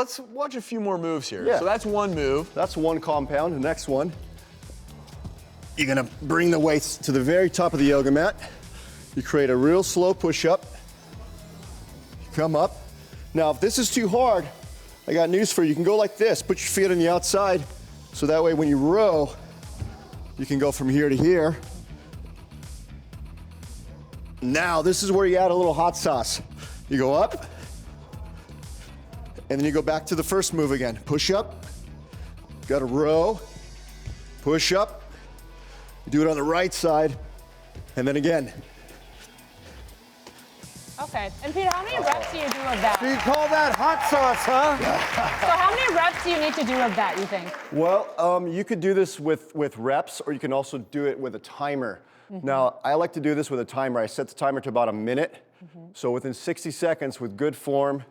let's watch a few more moves here. Yeah. So that's one move. That's one compound. The next one, you're gonna bring the weights to the very top of the yoga mat. You create a real slow push-up. Come up. Now, if this is too hard, I got news for you. You can go like this. Put your feet on the outside, so that way when you row, you can go from here to here. Now, this is where you add a little hot sauce. You go up, and then you go back to the first move again. Push up, got a row, push up. You do it on the right side, and then again. Okay, and Peter, how many reps do you do of that? So you call that hot sauce, huh? So how many reps do you need to do of that, you think? Well, you could do this with reps, or you can also do it with a timer. Now, I like to do this with a timer. I set the timer to about a minute. So within 60 seconds, with good form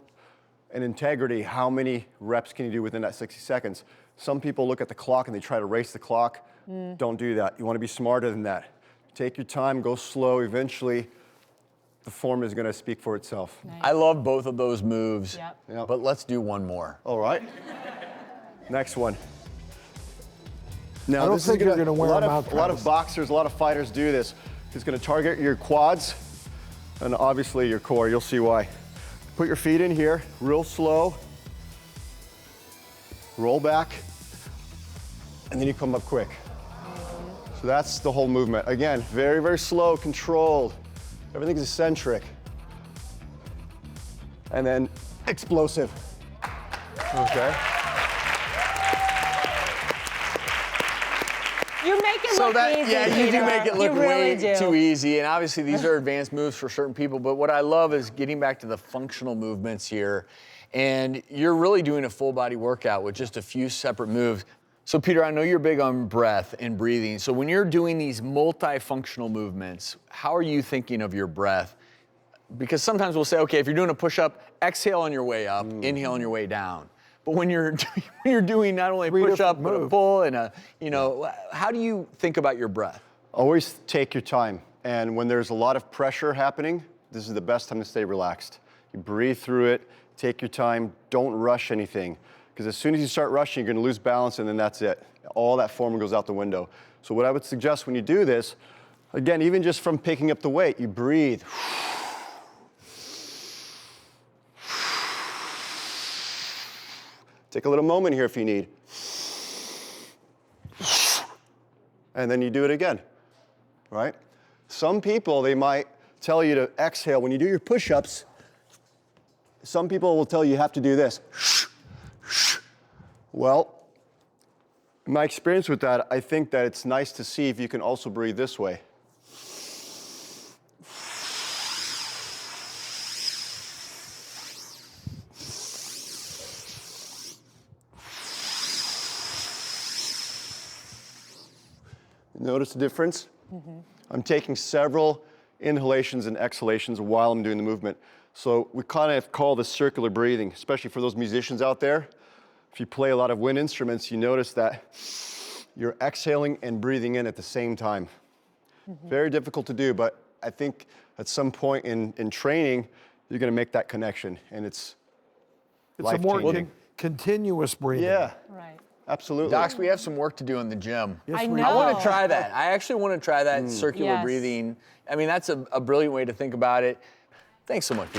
and integrity, how many reps can you do within that 60 seconds? Some people look at the clock and they try to race the clock. Don't do that. You want to be smarter than that. Take your time, go slow. Eventually, the form is going to speak for itself. Nice. I love both of those moves, Yep. but let's do one more. All right. Next one. Now, I don't this think is you're gonna wear them out, a lot of Travis. boxers, a lot of fighters do this. It's going to target your quads and obviously your core. You'll see why. Put your feet in here, real slow. Roll back, and then you come up quick. So that's the whole movement. Again, very, very slow, controlled. Everything's eccentric. And then explosive. Okay. You make it So look that, easy, yeah, you do Peter. make it look You really way do. too easy. And obviously these are advanced moves for certain people, but what I love is getting back to the functional movements here. And you're really doing a full body workout with just a few separate moves. So Peter, I know you're big on breath and breathing. So when you're doing these multifunctional movements, how are you thinking of your breath? Because sometimes we'll say, okay, if you're doing a push-up, exhale on your way up, inhale on your way down. But when you're doing not only a push-up, but a pull and a, how do you think about your breath? Always take your time. And when there's a lot of pressure happening, this is the best time to stay relaxed. You breathe through it, take your time, don't rush anything. Because as soon as you start rushing, you're gonna lose balance and then that's it. All that form goes out the window. So what I would suggest when you do this, again, even just from picking up the weight, you breathe. Take a little moment here if you need. And then you do it again, right? Some people, they might tell you to exhale. When you do your push-ups, some people will tell you have to do this. Well, in my experience with that, I think that it's nice to see if you can also breathe this way. Notice the difference? I'm taking several inhalations and exhalations while I'm doing the movement. So we kind of call this circular breathing, especially for those musicians out there. If you play a lot of wind instruments, you notice that you're exhaling and breathing in at the same time. Very difficult to do, but I think at some point in training, you're gonna make that connection, and it's a more life-changing. continuous breathing. Yeah, Right. absolutely. Docs, we have some work to do in the gym. Yes, I we know. I want to try that. I actually want to try that circular Yes. breathing. I mean, that's a brilliant way to think about it. Thanks so much, Peter.